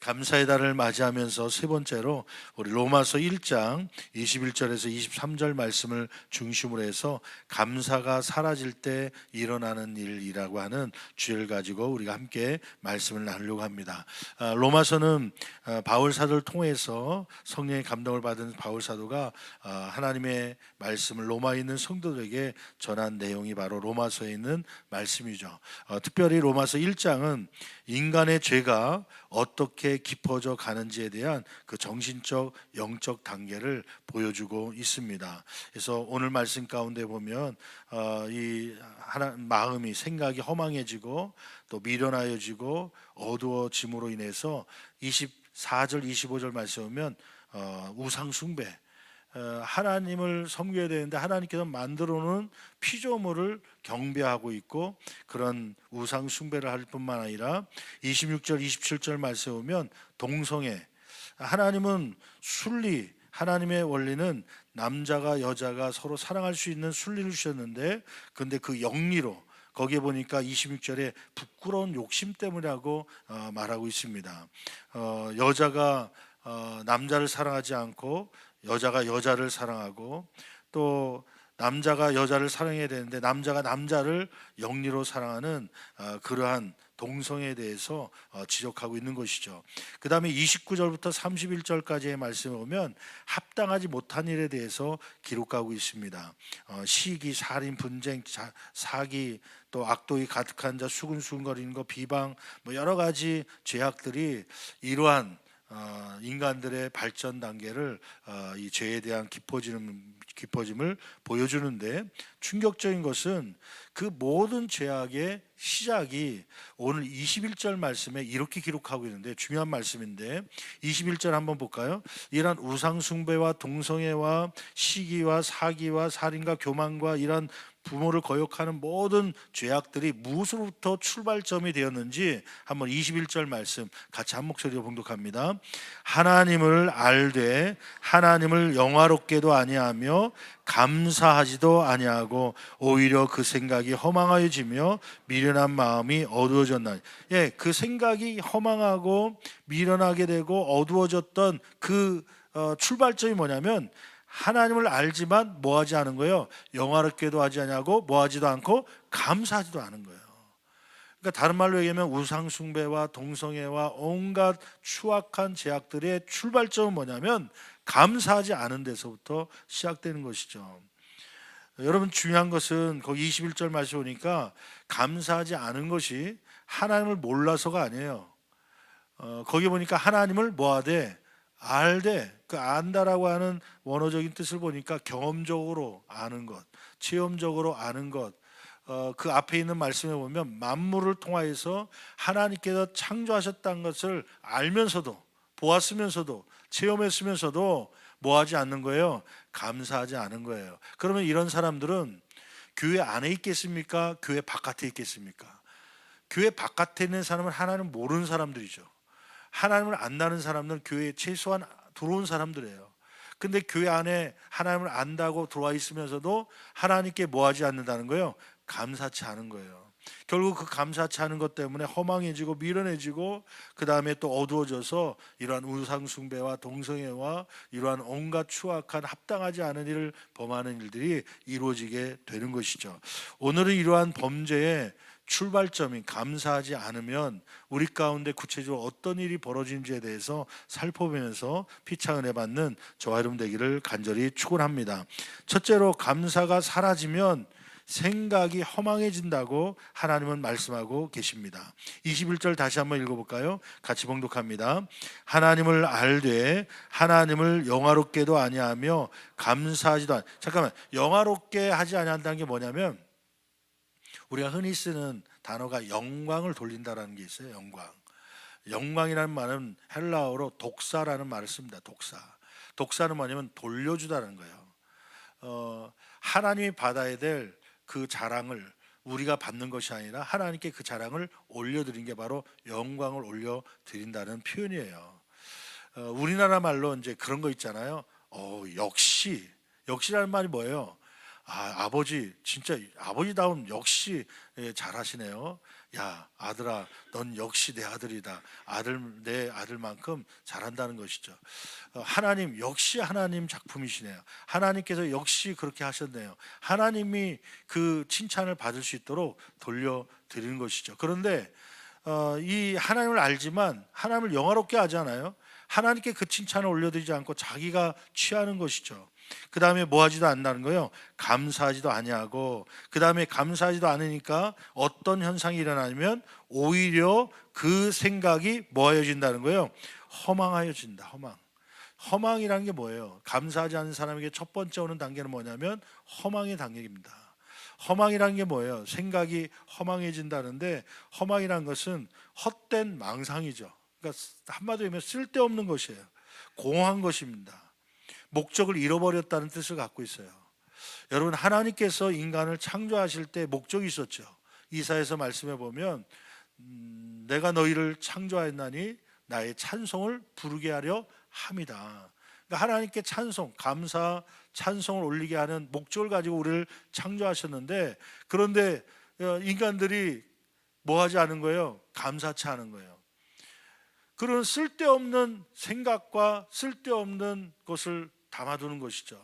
감사의 달을 맞이하면서 세 번째로 우리 로마서 1장 21절에서 23절 말씀을 중심으로 해서 감사가 사라질 때 일어나는 일이라고 하는 주제를 가지고 우리가 함께 말씀을 나누려고 합니다. 로마서는 바울 사도를 통해서 성령의 감동을 받은 바울 사도가 하나님의 말씀을 로마에 있는 성도들에게 전한 내용이 바로 로마서에 있는 말씀이죠. 특별히 로마서 1장은 인간의 죄가 어떻게 깊어져 가는지에 대한 그 정신적 영적 단계를 보여주고 있습니다. 그래서 오늘 말씀 가운데 보면 이 마음이 생각이 허망해지고 또 미련하여지고 어두워짐으로 인해서 24절 25절 말씀 보면 우상 숭배, 하나님을 섬겨야 되는데 하나님께서 만들어 놓은 피조물을 경배하고 있고 그런 우상 숭배를 할 뿐만 아니라 26절 27절 말씀에 보면 동성애, 하나님은 순리, 하나님의 원리는 남자가 여자가 서로 사랑할 수 있는 순리를 주셨는데 근데 그 영리로 거기에 보니까 26절에 부끄러운 욕심 때문이라고 말하고 있습니다. 여자가 남자를 사랑하지 않고 여자가 여자를 사랑하고 또 남자가 여자를 사랑해야 되는데 남자가 남자를 영리로 사랑하는 그러한 동성애에 대해서 지적하고 있는 것이죠. 그 다음에 29절부터 31절까지의 말씀을 보면 합당하지 못한 일에 대해서 기록하고 있습니다. 시기, 살인, 분쟁, 사기, 또 악독이 가득한 자, 수근수근거리는 거, 비방, 뭐 여러 가지 죄악들이 이러한 인간들의 발전 단계를 이 죄에 대한 깊어짐을 보여주는데 충격적인 것은 그 모든 죄악의 시작이 오늘 21절 말씀에 이렇게 기록하고 있는데 중요한 말씀인데 21절 한번 볼까요? 이러한 우상 숭배와 동성애와 시기와 사기와 살인과 교만과 이러한 부모를 거역하는 모든 죄악들이 무엇으로부터 출발점이 되었는지 한번 21절 말씀 같이 한 목소리로 봉독합니다. 하나님을 알되 하나님을 영화롭게도 아니하며 감사하지도 아니하고 오히려 그 생각이 허망하여지며 미련한 마음이 어두워졌나니. 그 생각이 허망하고 미련하게 되고 어두워졌던 그 출발점이 뭐냐면 하나님을 알지만 뭐하지 않은 거예요? 영화롭게도 하지 않냐고 뭐하지도 않고 감사하지도 않은 거예요. 그러니까 다른 말로 얘기하면 우상 숭배와 동성애와 온갖 추악한 죄악들의 출발점은 뭐냐면 감사하지 않은 데서부터 시작되는 것이죠. 여러분 중요한 것은 거기 21절 말씀 보니까 감사하지 않은 것이 하나님을 몰라서가 아니에요. 거기 보니까 하나님을 뭐하되 알되, 그 안다라고 하는 원어적인 뜻을 보니까 경험적으로 아는 것, 체험적으로 아는 것. 그 앞에 있는 말씀에 보면 만물을 통하여서 하나님께서 창조하셨다는 것을 알면서도 보았으면서도 체험했으면서도 뭐하지 않는 거예요? 감사하지 않은 거예요. 그러면 이런 사람들은 교회 안에 있겠습니까? 교회 바깥에 있겠습니까? 교회 바깥에 있는 사람은 하나님을 모르는 사람들이죠. 하나님을 안다는 사람들은 교회에 최소한 들어온 사람들이에요. 근데 교회 안에 하나님을 안다고 들어와 있으면서도 하나님께 뭐하지 않는다는 거예요? 감사치 않은 거예요. 결국 그 감사치 않은 것 때문에 허망해지고 미련해지고 그 다음에 또 어두워져서 이러한 우상숭배와 동성애와 이러한 온갖 추악한 합당하지 않은 일을 범하는 일들이 이루어지게 되는 것이죠. 오늘은 이러한 범죄의 출발점이 감사하지 않으면 우리 가운데 구체적으로 어떤 일이 벌어지는지에 대해서 살펴보면서 피차 은혜 받는 저와 여러분 되기를 간절히 축원합니다. 첫째로 감사가 사라지면 생각이 허망해진다고 하나님은 말씀하고 계십니다. 21절 다시 한번 읽어볼까요? 같이 봉독합니다. 하나님을 알되 하나님을 영화롭게도 아니하며 감사하지도 않. 잠깐만, 영화롭게 하지 아니한다는 게 뭐냐면 우리가 흔히 쓰는 단어가 영광을 돌린다라는 게 있어요. 영광이라는 말은 헬라어로 독사라는 말을 씁니다. 독사는 뭐냐면 돌려주다는 거예요. 하나님이 받아야 될 그 자랑을 우리가 받는 것이 아니라 하나님께 그 자랑을 올려드린 게 바로 영광을 올려드린다는 표현이에요. 우리나라 말로 이제 그런 거 있잖아요. 역시라는 말이 뭐예요? 아버지 진짜 아버지다운 역시 잘하시네요. 야 아들아 넌 역시 내 아들이다. 내 아들만큼 잘한다는 것이죠. 하나님 역시 하나님 작품이시네요. 하나님께서 역시 그렇게 하셨네요. 하나님이 그 칭찬을 받을 수 있도록 돌려드리는 것이죠. 그런데 이 하나님을 알지만 하나님을 영화롭게 하지 않아요. 하나님께 그 칭찬을 올려드리지 않고 자기가 취하는 것이죠. 그 다음에 뭐 하지도 않는다는 거예요. 감사하지도 아니하고, 그 다음에 감사하지도 않으니까 어떤 현상이 일어나면 오히려 그 생각이 뭐하여진다는 거예요. 허망하여진다. 허망이라는 게 뭐예요? 감사하지 않는 사람에게 첫 번째 오는 단계는 뭐냐면 허망의 단계입니다. 허망이라는 게 뭐예요? 생각이 허망해진다는데, 허망이라는 것은 헛된 망상이죠. 그러니까 한마디로 하면 쓸데없는 것이에요. 공허한 것입니다. 목적을 잃어버렸다는 뜻을 갖고 있어요. 여러분, 하나님께서 인간을 창조하실 때 목적이 있었죠. 이사야서 말씀해 보면 내가 너희를 창조하였나니 나의 찬송을 부르게 하려 함이다. 그러니까 하나님께 찬송, 감사, 찬송을 올리게 하는 목적을 가지고 우리를 창조하셨는데, 그런데 인간들이 뭐 하지 않은 거예요? 감사치 않은 거예요. 그런 쓸데없는 생각과 쓸데없는 것을 담아두는 것이죠.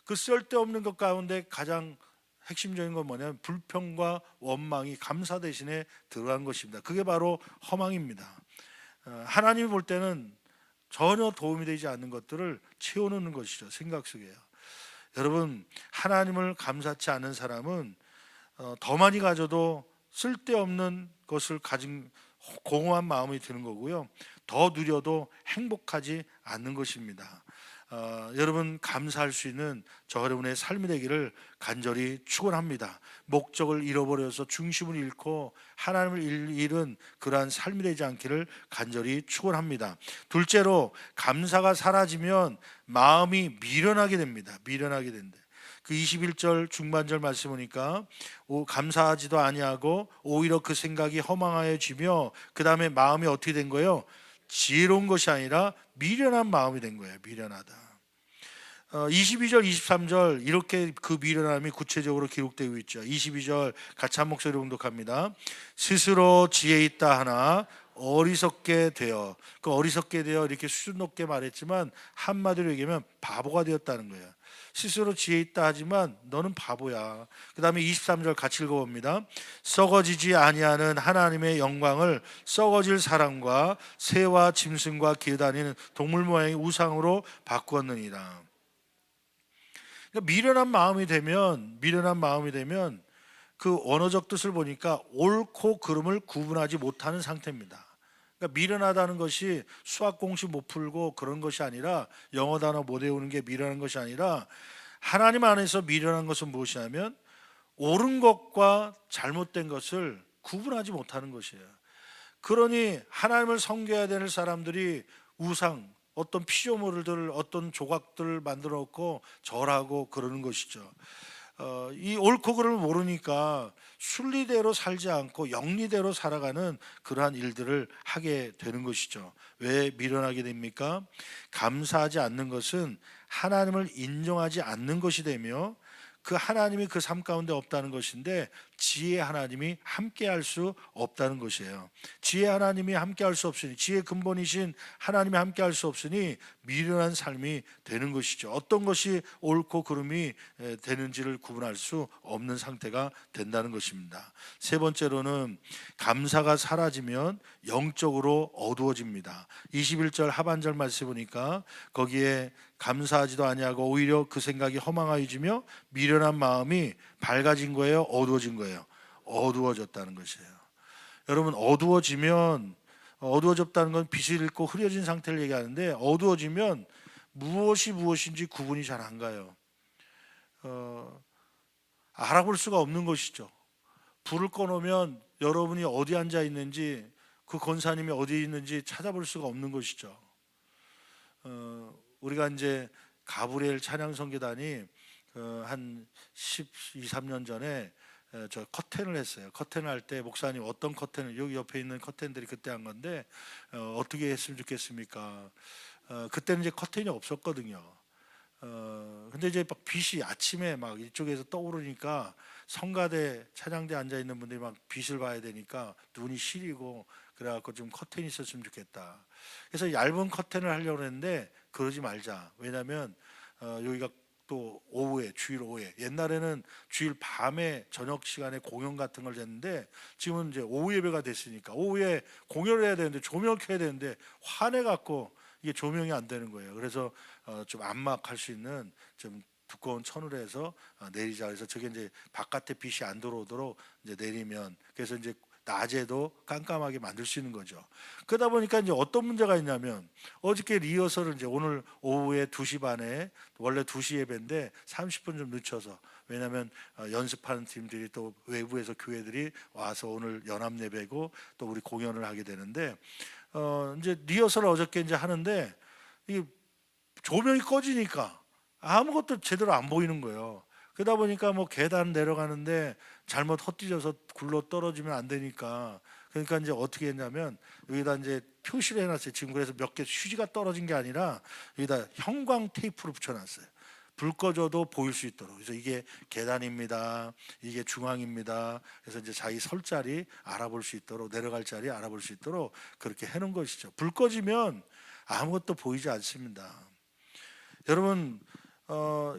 그 쓸데없는 것 가운데 가장 핵심적인 건 뭐냐면 불평과 원망이 감사 대신에 들어간 것입니다. 그게 바로 허망입니다. 하나님이 볼 때는 전혀 도움이 되지 않는 것들을 채워놓는 것이죠. 생각 속에요. 여러분, 하나님을 감사치 않은 사람은 더 많이 가져도 쓸데없는 것을 가진 공허한 마음이 드는 거고요. 더 누려도 행복하지 않는 것입니다. 여러분, 감사할 수 있는 저 여러분의 삶이 되기를 간절히 축원합니다. 목적을 잃어버려서 중심을 잃고 하나님을 잃은 그러한 삶이 되지 않기를 간절히 축원합니다. 둘째로, 감사가 사라지면 마음이 미련하게 됩니다. 미련하게 된다. 그 21절 중반절 말씀 보니까 감사하지도 아니하고 오히려 그 생각이 허망하여지며, 그 다음에 마음이 어떻게 된 거예요? 지혜로운 것이 아니라 미련한 마음이 된 거예요. 미련하다. 22절 23절 이렇게 그 미련함이 구체적으로 기록되고 있죠. 22절 같이 한 목소리로 봉독합니다. 스스로 지혜 있다 하나 어리석게 되어, 그 어리석게 되어 이렇게 수준 높게 말했지만 한마디로 얘기하면 바보가 되었다는 거예요. 스스로 지혜 있다 하지만 너는 바보야. 그 다음에 23절 같이 읽어봅니다. 썩어지지 아니하는 하나님의 영광을 썩어질 사람과 새와 짐승과 기어다니는 동물 모양의 우상으로 바꾸었느니라. 그러니까 미련한 마음이 되면 그 언어적 뜻을 보니까 옳고 그름을 구분하지 못하는 상태입니다. 그러니까 미련하다는 것이 수학 공식 못 풀고 그런 것이 아니라, 영어 단어 못 외우는 게 미련한 것이 아니라, 하나님 안에서 미련한 것은 무엇이냐면 옳은 것과 잘못된 것을 구분하지 못하는 것이에요. 그러니 하나님을 섬겨야 되는 사람들이 우상, 어떤 피조물들, 어떤 조각들을 만들어 놓고 절하고 그러는 것이죠. 이 옳고 그름을 모르니까 순리대로 살지 않고 영리대로 살아가는 그러한 일들을 하게 되는 것이죠. 왜 미련하게 됩니까? 감사하지 않는 것은 하나님을 인정하지 않는 것이 되며, 그 하나님이 그 삶 가운데 없다는 것인데 지혜 하나님이 함께할 수 없다는 것이에요. 지혜 하나님이 함께할 수 없으니, 지혜 근본이신 하나님이 함께할 수 없으니 미련한 삶이 되는 것이죠. 어떤 것이 옳고 그름이 되는지를 구분할 수 없는 상태가 된다는 것입니다. 세 번째로는 감사가 사라지면 영적으로 어두워집니다. 21절 하반절 말씀 보니까 거기에 감사하지도 아니하고 오히려 그 생각이 허망하여지며 미련한 마음이 밝아진 거예요? 어두워진 거예요? 어두워졌다는 것이에요. 여러분, 어두워졌다는 건 빛을 잃고 흐려진 상태를 얘기하는데, 어두워지면 무엇이 무엇인지 구분이 잘 안 가요. 알아볼 수가 없는 것이죠. 불을 꺼놓으면 여러분이 어디 앉아 있는지, 그 권사님이 어디 있는지 찾아볼 수가 없는 것이죠. 우리가 이제 가브리엘 찬양성계단이 한 12, 13년 전에 저 커튼을 했어요. 커튼을 할 때 목사님 어떤 커튼을, 여기 옆에 있는 커튼들이 그때 한 건데 어떻게 했으면 좋겠습니까? 그때는 이제 커튼이 없었거든요. 근데 이제 막 빛이 아침에 막 이쪽에서 떠오르니까 성가대 찬양대 앉아 있는 분들이 막 빛을 봐야 되니까 눈이 시리고 그래갖고 좀 커튼이 있었으면 좋겠다. 그래서 얇은 커튼을 하려고 했는데 그러지 말자. 왜냐하면 여기가 또 오후에, 주일 오후에, 옛날에는 주일 밤에 저녁 시간에 공연 같은 걸 했는데 지금은 이제 오후 예배가 됐으니까 오후에 공연을 해야 되는데 조명을 켜야 되는데 환해 갖고 이게 조명이 안 되는 거예요. 그래서 좀 암막할 수 있는 좀 두꺼운 천으로 해서 내리자. 그래서 저게 이제 바깥에 빛이 안 들어오도록 이제 내리면, 그래서 이제 낮에도 깜깜하게 만들 수 있는 거죠. 그러다 보니까 이제 어떤 문제가 있냐면, 어저께 리허설을 이제 오늘 오후에 2시 반에, 원래 2시 예배인데 30분 좀 늦춰서, 왜냐하면 연습하는 팀들이 또 외부에서 교회들이 와서 오늘 연합 예배고 또 우리 공연을 하게 되는데 이제 리허설을 어저께 이제 하는데 이 조명이 꺼지니까 아무것도 제대로 안 보이는 거예요. 그러다 보니까 뭐 계단 내려가는데 잘못 헛디뎌서 굴러 떨어지면 안 되니까, 그러니까 이제 어떻게 했냐면 여기다 이제 표시를 해놨어요. 지금 그래서 몇 개 휴지가 떨어진 게 아니라 여기다 형광 테이프를 붙여놨어요. 불 꺼져도 보일 수 있도록. 그래서 이게 계단입니다, 이게 중앙입니다. 그래서 이제 자기 설 자리 알아볼 수 있도록, 내려갈 자리 알아볼 수 있도록 그렇게 해놓은 것이죠. 불 꺼지면 아무것도 보이지 않습니다. 여러분,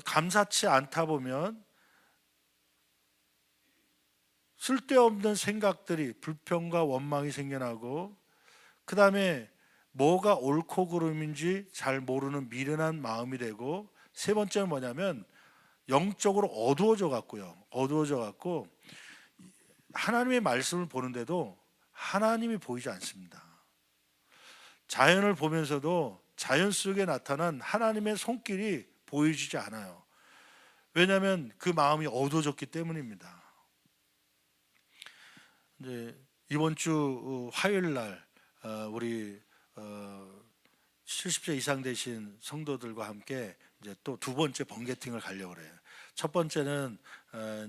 감사치 않다 보면 쓸데없는 생각들이, 불평과 원망이 생겨나고, 그 다음에 뭐가 옳고 그름인지 잘 모르는 미련한 마음이 되고, 세 번째는 뭐냐면 영적으로 어두워져 갖고 하나님의 말씀을 보는데도 하나님이 보이지 않습니다. 자연을 보면서도 자연 속에 나타난 하나님의 손길이 보여지지 않아요. 왜냐하면 그 마음이 어두워졌기 때문입니다. 이제 이번 주 화요일 날 우리 70세 이상 되신 성도들과 함께 이제 또 2번째 번개팅을 가려고 그래요. 첫 번째는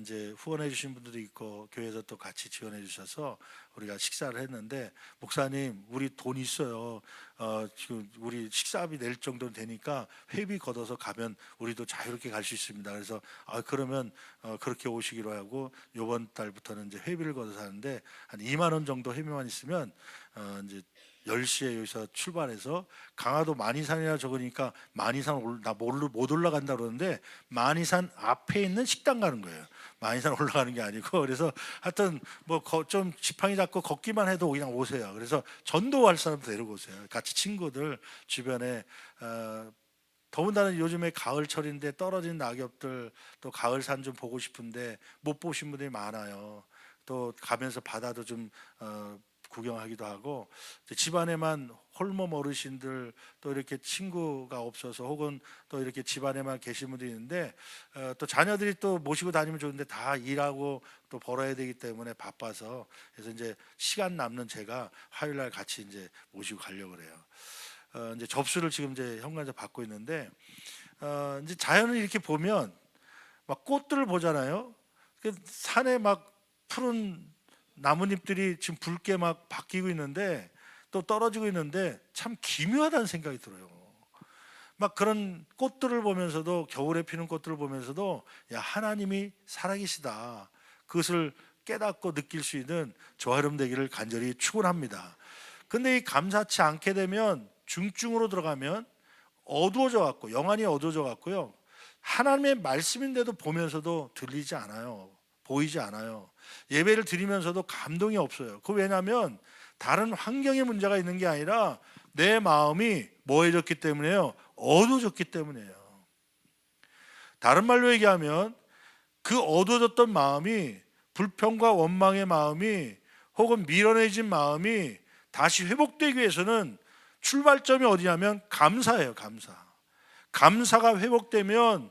이제 후원해 주신 분들도 있고 교회에서 또 같이 지원해 주셔서 우리가 식사를 했는데, 목사님 우리 돈 있어요. 지금 우리 식사비 낼 정도 되니까 회비 걷어서 가면 우리도 자유롭게 갈 수 있습니다. 그래서 그러면 그렇게 오시기로 하고, 이번 달부터는 이제 회비를 걷어서 하는데 한 2만 원 정도 회비만 있으면 이제 10시에 여기서 출발해서 강화도 만이산이라 적으니까 만이산 못 올라간다 그러는데 만이산 앞에 있는 식당 가는 거예요. 만이산 올라가는 게 아니고. 그래서 하여튼 뭐 좀 지팡이 잡고 걷기만 해도 그냥 오세요. 그래서 전도할 사람도 데리고 오세요. 같이 친구들 주변에. 더군다나 요즘에 가을철인데 떨어진 낙엽들, 또 가을산 좀 보고 싶은데 못 보신 분들이 많아요. 또 가면서 바다도 좀 구경하기도 하고, 집안에만 홀몸 어르신들, 또 이렇게 친구가 없어서 혹은 또 이렇게 집안에만 계신 분들이 있는데 또 자녀들이 또 모시고 다니면 좋은데 다 일하고 또 벌어야 되기 때문에 바빠서, 그래서 이제 시간 남는 제가 화요일 날 같이 이제 모시고 가려고 그래요. 이제 접수를 지금 이제 현관에서 받고 있는데 이제 자연을 이렇게 보면 막 꽃들을 보잖아요. 그 산에 막 푸른 나뭇잎들이 지금 붉게 막 바뀌고 있는데 또 떨어지고 있는데 참 기묘하다는 생각이 들어요. 막 그런 꽃들을 보면서도, 겨울에 피는 꽃들을 보면서도 야, 하나님이 살아계시다, 그것을 깨닫고 느낄 수 있는 저와 여러분 되기를 간절히 축원합니다. 근데 이 감사치 않게 되면 중증으로 들어가면 어두워져 갖고, 영안이 어두워져 갖고요, 하나님의 말씀인데도 보면서도 들리지 않아요. 보이지 않아요. 예배를 드리면서도 감동이 없어요. 그 왜냐하면 다른 환경에 문제가 있는 게 아니라 내 마음이 뭐해졌기 때문에요, 어두워졌기 때문이에요. 다른 말로 얘기하면 그 어두워졌던 마음이, 불평과 원망의 마음이 혹은 밀어내진 마음이 다시 회복되기 위해서는 출발점이 어디냐면 감사예요. 감사가 회복되면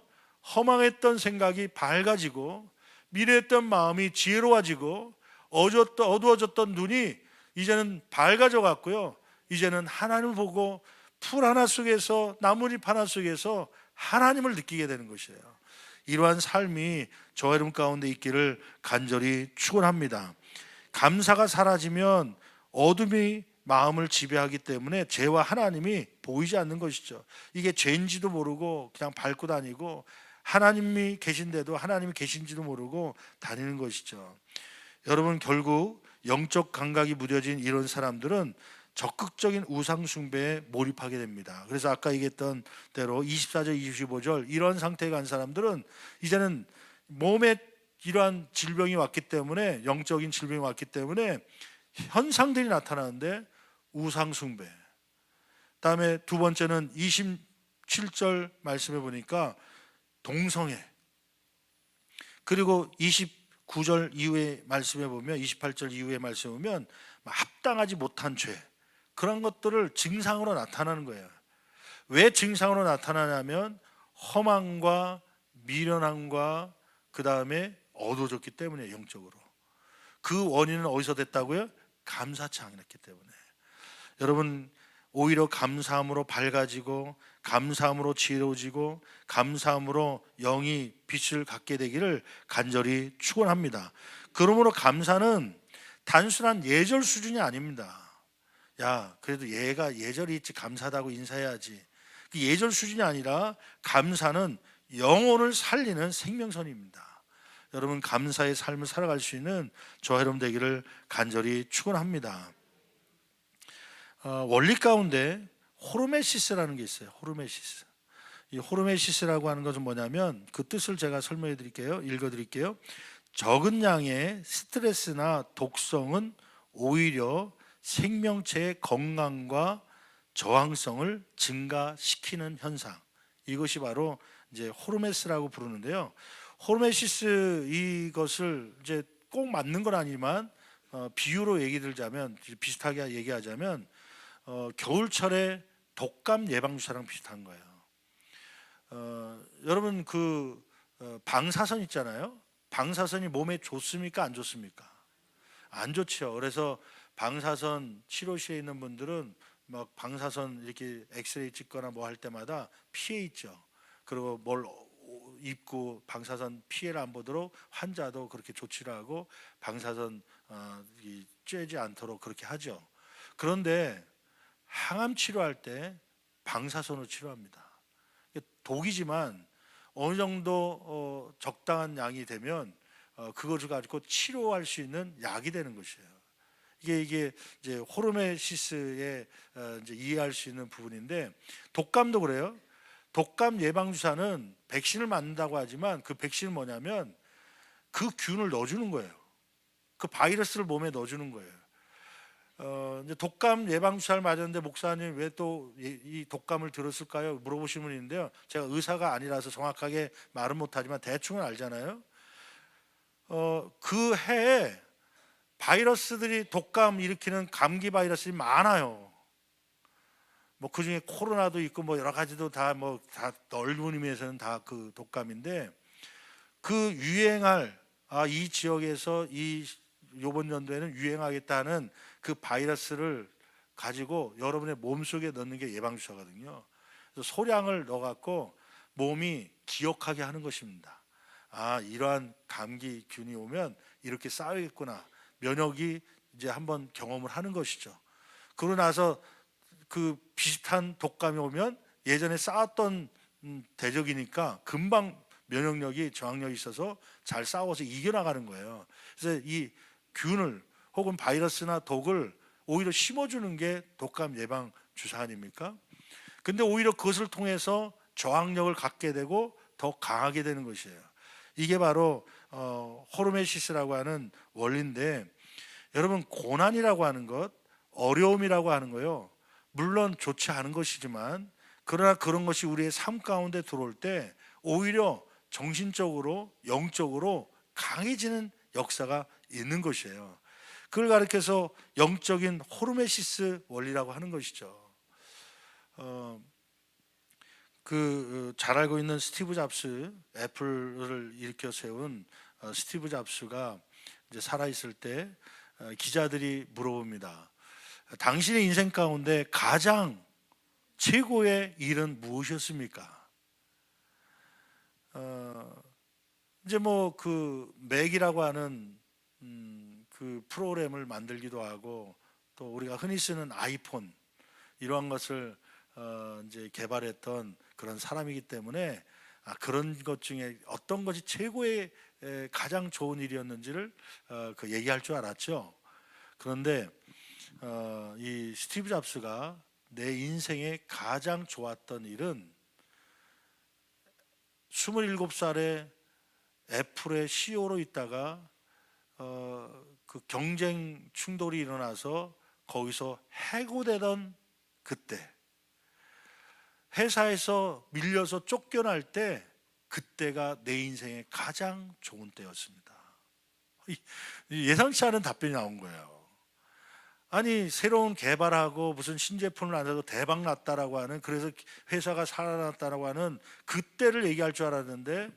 허망했던 생각이 밝아지고, 미래했던 마음이 지혜로워지고, 어두워졌던 눈이 이제는 밝아져 갔고요, 이제는 하나님을 보고 풀 하나 속에서, 나뭇잎 하나 속에서 하나님을 느끼게 되는 것이에요. 이러한 삶이 저와 여러분 가운데 있기를 간절히 축원합니다. 감사가 사라지면 어둠이 마음을 지배하기 때문에 죄와 하나님이 보이지 않는 것이죠. 이게 죄인지도 모르고 그냥 밟고 다니고, 하나님이 계신데도 하나님이 계신지도 모르고 다니는 것이죠. 여러분, 결국 영적 감각이 무뎌진 이런 사람들은 적극적인 우상 숭배에 몰입하게 됩니다. 그래서 아까 얘기했던 대로 24절 25절 이런 상태에 간 사람들은 이제는 몸에 이러한 질병이 왔기 때문에, 영적인 질병이 왔기 때문에 현상들이 나타나는데 우상 숭배. 다음에 두 번째는 27절 말씀해 보니까 동성애. 그리고 29절 이후에 말씀해 보면, 28절 이후에 말씀해 보면 합당하지 못한 죄, 그런 것들을 증상으로 나타나는 거예요. 왜 증상으로 나타나냐면 허망과 미련함과 그 다음에 어두워졌기 때문에, 영적으로. 그 원인은 어디서 됐다고요? 감사치 않았기 때문에. 여러분, 오히려 감사함으로 밝아지고 감사함으로 지혜로워지고 감사함으로 영이 빛을 갖게 되기를 간절히 축원합니다. 그러므로 감사는 단순한 예절 수준이 아닙니다. 야, 그래도 얘가 예절이 있지, 감사하다고 인사해야지. 그 예절 수준이 아니라 감사는 영혼을 살리는 생명선입니다. 여러분, 감사의 삶을 살아갈 수 있는 저와 여러분 되기를 간절히 축원합니다. 원리 가운데 호르메시스라는 게 있어요. 호르메시스. 이 호르메시스라고 하는 것은 뭐냐면, 그 뜻을 제가 설명해 드릴게요. 읽어 드릴게요. 적은 양의 스트레스나 독성은 오히려 생명체의 건강과 저항성을 증가시키는 현상. 이것이 바로 이제 호르메스라고 부르는데요. 호르메시스, 이것을 이제 꼭 맞는 건 아니지만 비유로 얘기 들자면, 비슷하게 얘기하자면 겨울철에 독감 예방주사랑 비슷한 거예요. 여러분, 그 방사선 있잖아요. 방사선이 몸에 좋습니까, 안 좋습니까? 안 좋죠. 그래서 방사선 치료실에 있는 분들은 막 방사선 이렇게 엑스레이 찍거나 뭐 할 때마다 피해 있죠. 그리고 뭘 입고 방사선 피해를 안 보도록 환자도 그렇게 조치를 하고 방사선 쬐지 않도록 그렇게 하죠. 그런데 항암 치료할 때 방사선으로 치료합니다. 독이지만 어느 정도 적당한 양이 되면 그것을 가지고 치료할 수 있는 약이 되는 것이에요. 이게 이제 호르메시스의 이제 이해할 수 있는 부분인데, 독감도 그래요. 독감 예방 주사는 백신을 맞는다고 하지만 그 백신은 뭐냐면 그 균을 넣어주는 거예요. 그 바이러스를 몸에 넣어주는 거예요. 이제 독감 예방 주사를 맞았는데 목사님 왜 또 이 독감을 들었을까요? 물어보시는 분이 있는데요. 제가 의사가 아니라서 정확하게 말은 못하지만 대충은 알잖아요. 그 해에 바이러스들이, 독감 일으키는 감기 바이러스들이 많아요. 뭐 그 중에 코로나도 있고 뭐 여러 가지도 다 넓은 의미에서는 다 그 독감인데, 그 유행할 이 지역에서 요번 연도에는 유행하겠다는 그 바이러스를 가지고 여러분의 몸속에 넣는 게 예방주사거든요. 그래서 소량을 넣어갖고 몸이 기억하게 하는 것입니다. 이러한 감기균이 오면 이렇게 싸우겠구나. 면역이 이제 한번 경험을 하는 것이죠. 그러고 나서 그 비슷한 독감이 오면 예전에 쌓았던 대적이니까 금방 면역력이, 저항력이 있어서 잘 싸워서 이겨나가는 거예요. 그래서 이 균을 혹은 바이러스나 독을 오히려 심어주는 게 독감 예방 주사 아닙니까? 근데 오히려 그것을 통해서 저항력을 갖게 되고 더 강하게 되는 것이에요. 이게 바로 호르메시스라고 하는 원리인데, 여러분, 고난이라고 하는 것, 어려움이라고 하는 거요, 물론 좋지 않은 것이지만, 그러나 그런 것이 우리의 삶 가운데 들어올 때 오히려 정신적으로, 영적으로 강해지는 역사가 있는 것이에요. 그걸 가리켜서 영적인 호르메시스 원리라고 하는 것이죠. 잘 알고 있는 스티브 잡스, 애플을 일으켜 세운 스티브 잡스가 이제 살아 있을 때 기자들이 물어봅니다. 당신의 인생 가운데 가장 최고의 일은 무엇이었습니까? 이제 뭐 그 맥이라고 하는 그 프로그램을 만들기도 하고, 또 우리가 흔히 쓰는 아이폰, 이러한 것을 이제 개발했던 그런 사람이기 때문에 그런 것 중에 어떤 것이 최고의 가장 좋은 일이었는지를 그 얘기할 줄 알았죠. 그런데 이 스티브 잡스가 내 인생에 가장 좋았던 일은 27살에 애플의 CEO로 있다가 그 경쟁 충돌이 일어나서 거기서 해고되던 그때, 회사에서 밀려서 쫓겨날 때, 그때가 내 인생의 가장 좋은 때였습니다. 예상치 않은 답변이 나온 거예요. 아니, 새로운 개발하고 무슨 신제품을 안 해도 대박 났다라고 하는, 그래서 회사가 살아났다라고 하는 그때를 얘기할 줄 알았는데,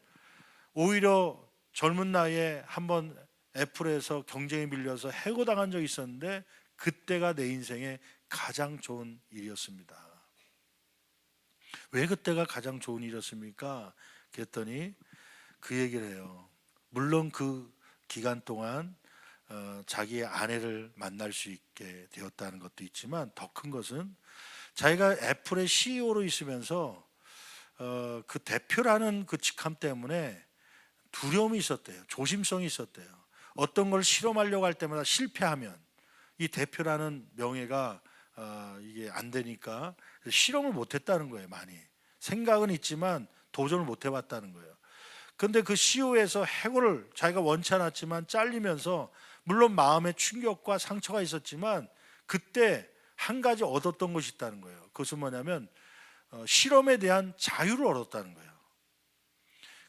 오히려 젊은 나이에 한번 애플에서 경쟁에 밀려서 해고당한 적이 있었는데, 그때가 내 인생의 가장 좋은 일이었습니다. 왜 그때가 가장 좋은 일이었습니까? 그랬더니 그 얘기를 해요. 물론 그 기간 동안 자기의 아내를 만날 수 있게 되었다는 것도 있지만, 더 큰 것은 자기가 애플의 CEO로 있으면서 그 대표라는 그 직함 때문에 두려움이 있었대요. 조심성이 있었대요. 어떤 걸 실험하려고 할 때마다 실패하면 이 대표라는 명예가 이게 안 되니까 실험을 못했다는 거예요. 많이 생각은 있지만 도전을 못 해봤다는 거예요. 근데 그 CEO에서 해고를 자기가 원치 않았지만 잘리면서, 물론 마음의 충격과 상처가 있었지만, 그때 한 가지 얻었던 것이 있다는 거예요. 그것은 뭐냐면 실험에 대한 자유를 얻었다는 거예요.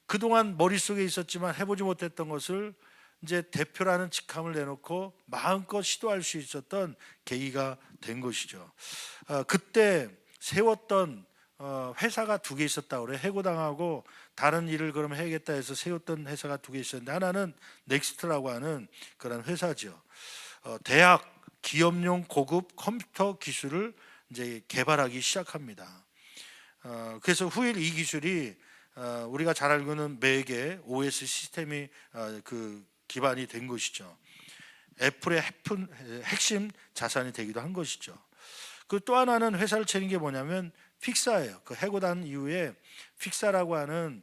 그동안 머릿속에 있었지만 해보지 못했던 것을 이제 대표라는 직함을 내놓고 마음껏 시도할 수 있었던 계기가 된 것이죠. 그때 세웠던 회사가 두 개 있었다고 그래. 해고당하고 다른 일을 그럼 해야겠다 해서 세웠던 회사가 두 개 있었는데, 하나는 넥스트라고 하는 그런 회사죠. 대학 기업용 고급 컴퓨터 기술을 이제 개발하기 시작합니다. 그래서 후일 이 기술이 우리가 잘 알고 있는 맥의 OS 시스템이 그 기반이 된 것이죠. 애플의 핵심 자산이 되기도 한 것이죠. 그 또 하나는 회사를 차린 게 뭐냐면 픽사예요. 그 해고단 이후에 픽사라고 하는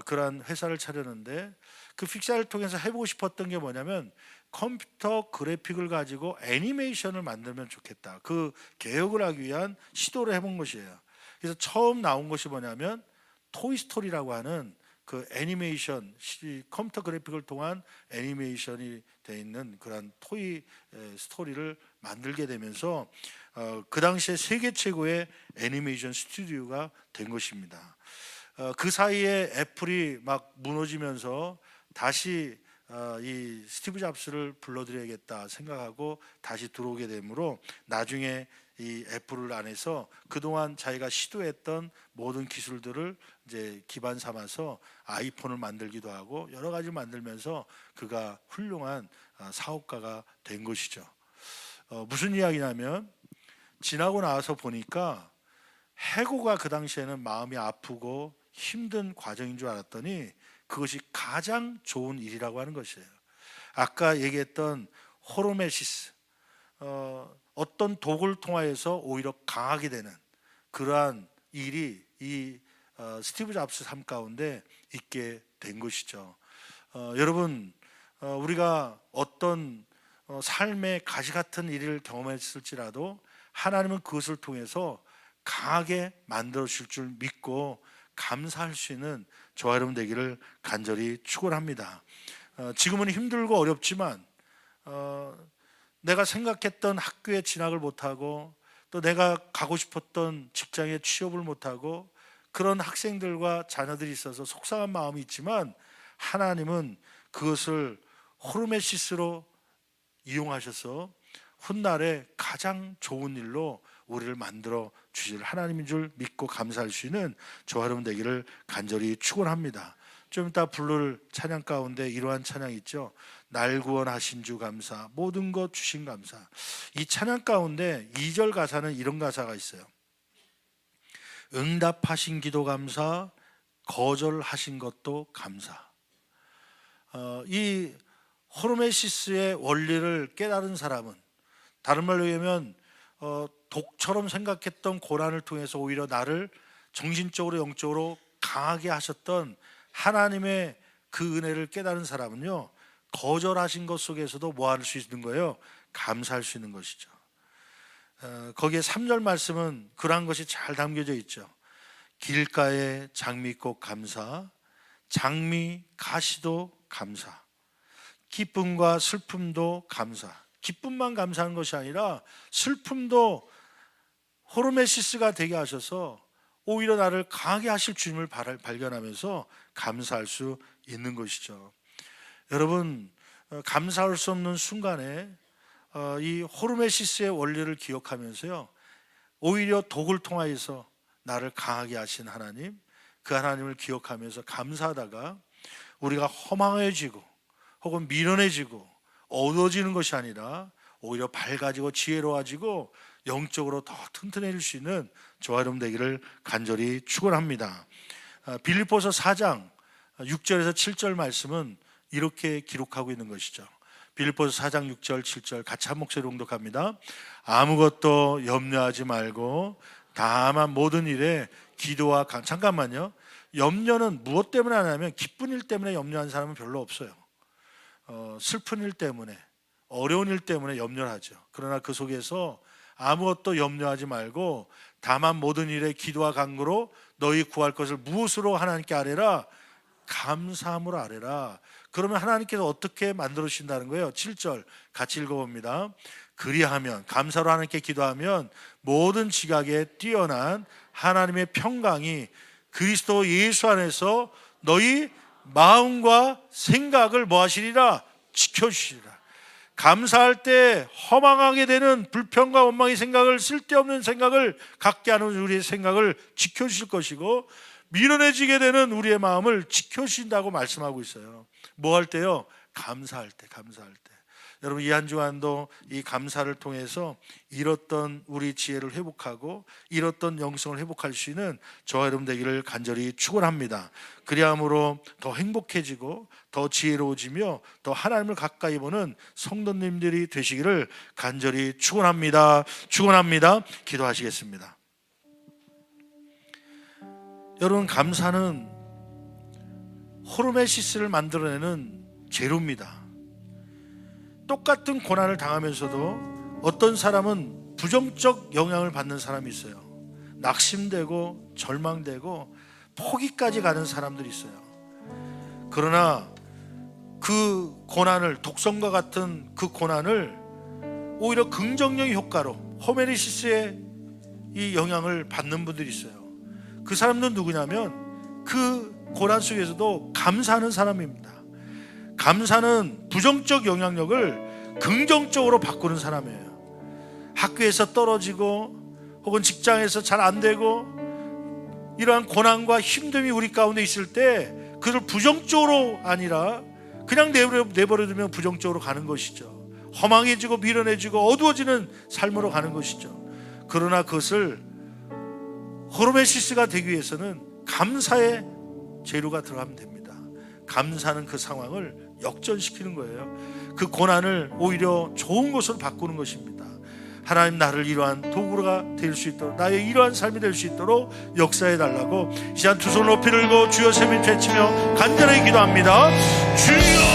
그러한 회사를 차렸는데, 그 픽사를 통해서 해보고 싶었던 게 뭐냐면 컴퓨터 그래픽을 가지고 애니메이션을 만들면 좋겠다. 그 개혁을 하기 위한 시도를 해본 것이에요. 그래서 처음 나온 것이 뭐냐면 토이스토리라고 하는 그 애니메이션, 컴퓨터 그래픽을 통한 애니메이션이 되어 있는 그런 토이 스토리를 만들게 되면서 그 당시에 세계 최고의 애니메이션 스튜디오가 된 것입니다. 그 사이에 애플이 막 무너지면서 다시 이 스티브 잡스를 불러들여야겠다 생각하고 다시 들어오게 되므로, 나중에 이 애플 안에서 그동안 자기가 시도했던 모든 기술들을 이제 기반 삼아서 아이폰을 만들기도 하고 여러 가지 만들면서 그가 훌륭한 사업가가 된 것이죠. 무슨 이야기냐면, 지나고 나서 보니까 해고가 그 당시에는 마음이 아프고 힘든 과정인 줄 알았더니 그것이 가장 좋은 일이라고 하는 것이에요. 아까 얘기했던 호르메시스, 어떤 독을 통하여서 오히려 강하게 되는 그러한 일이 이 스티브 잡스 삶 가운데 있게 된 것이죠. 여러분, 우리가 어떤 삶의 가시 같은 일을 경험했을지라도 하나님은 그것을 통해서 강하게 만들어 주실 줄 믿고 감사할 수 있는 저와 여러분 되기를 간절히 축원합니다. 지금은 힘들고 어렵지만 내가 생각했던 학교에 진학을 못하고 또 내가 가고 싶었던 직장에 취업을 못하고 그런 학생들과 자녀들이 있어서 속상한 마음이 있지만, 하나님은 그것을 호르메시스로 이용하셔서 훗날에 가장 좋은 일로 우리를 만들어 주실 하나님인 줄 믿고 감사할 수 있는 저와 여러분 되기를 간절히 축원합니다. 좀 이따 부를 찬양 가운데 이러한 찬양이 있죠. 날 구원하신 주 감사, 모든 것 주신 감사. 이 찬양 가운데 2절 가사는 이런 가사가 있어요. 응답하신 기도 감사, 거절하신 것도 감사. 이 호르메시스의 원리를 깨달은 사람은, 다른 말로 얘기하면 독처럼 생각했던 고난을 통해서 오히려 나를 정신적으로 영적으로 강하게 하셨던 하나님의 그 은혜를 깨달은 사람은요, 거절하신 것 속에서도 뭐 할 수 있는 거예요? 감사할 수 있는 것이죠. 거기에 3절 말씀은 그러한 것이 잘 담겨져 있죠. 길가에 장미꽃 감사, 장미 가시도 감사, 기쁨과 슬픔도 감사. 기쁨만 감사하는 것이 아니라 슬픔도 호르메시스가 되게 하셔서 오히려 나를 강하게 하실 주님을 발견하면서 감사할 수 있는 것이죠. 여러분, 감사할 수 없는 순간에 이 호르메시스의 원리를 기억하면서요, 오히려 독을 통하여서 나를 강하게 하신 하나님, 그 하나님을 기억하면서 감사하다가 우리가 허망해지고 혹은 미련해지고 어두워지는 것이 아니라 오히려 밝아지고 지혜로워지고 영적으로 더 튼튼해질 수 있는 저와 여러분 되기를 간절히 축원합니다. 빌립보서 4장 6절에서 7절 말씀은 이렇게 기록하고 있는 것이죠. 빌립보서 4장 6절 7절 같이 한 목소리로 봉독합니다. 아무것도 염려하지 말고 다만 모든 일에 기도와 잠깐만요. 염려는 무엇 때문에 하냐면 기쁜 일 때문에 염려하는 사람은 별로 없어요. 슬픈 일 때문에, 어려운 일 때문에 염려를 하죠. 그러나 그 속에서 아무것도 염려하지 말고 다만 모든 일에 기도와 간구로 너희 구할 것을 무엇으로 하나님께 아뢰라? 감사함으로 아뢰라. 그러면 하나님께서 어떻게 만들어 주신다는 거예요? 7절 같이 읽어봅니다. 그리하면, 감사로 하나님께 기도하면 모든 지각에 뛰어난 하나님의 평강이 그리스도 예수 안에서 너희 마음과 생각을 뭐 하시리라? 지켜주시리라. 감사할 때 허망하게 되는 불평과 원망의 생각을, 쓸데없는 생각을 갖게 하는 우리의 생각을 지켜주실 것이고, 미련해지게 되는 우리의 마음을 지켜주신다고 말씀하고 있어요. 뭐 할 때요? 감사할 때, 감사할 때. 여러분, 이 한 주간도 이 감사를 통해서 잃었던 우리 지혜를 회복하고 잃었던 영성을 회복할 수 있는 저와 여러분 되기를 간절히 축원합니다. 그리함으로 더 행복해지고 더 지혜로워지며 더 하나님을 가까이 보는 성도님들이 되시기를 간절히 축원합니다. 축원합니다. 기도하시겠습니다. 여러분, 감사는 호르메시스를 만들어내는 재료입니다. 똑같은 고난을 당하면서도 어떤 사람은 부정적 영향을 받는 사람이 있어요. 낙심되고 절망되고 포기까지 가는 사람들이 있어요. 그러나 그 고난을, 독성과 같은 그 고난을 오히려 긍정적인 효과로 호르메시스의 이 영향을 받는 분들이 있어요. 그 사람들은 누구냐면 그 고난 속에서도 감사하는 사람입니다. 감사는 부정적 영향력을 긍정적으로 바꾸는 사람이에요. 학교에서 떨어지고 혹은 직장에서 잘 안 되고 이러한 고난과 힘듦이 우리 가운데 있을 때 그걸 부정적으로 아니라 그냥 내버려두면 부정적으로 가는 것이죠. 허망해지고 미련해지고 어두워지는 삶으로 가는 것이죠. 그러나 그것을 호르메시스가 되기 위해서는 감사의 재료가 들어가면 됩니다. 감사는 그 상황을 역전시키는 거예요. 그 고난을 오히려 좋은 것으로 바꾸는 것입니다. 하나님, 나를 이러한 도구가 될 수 있도록, 나의 이러한 삶이 될 수 있도록 역사해 달라고 이 시간 두 손 높이 들고 주여 세미 외치며 간절히 기도합니다. 주여!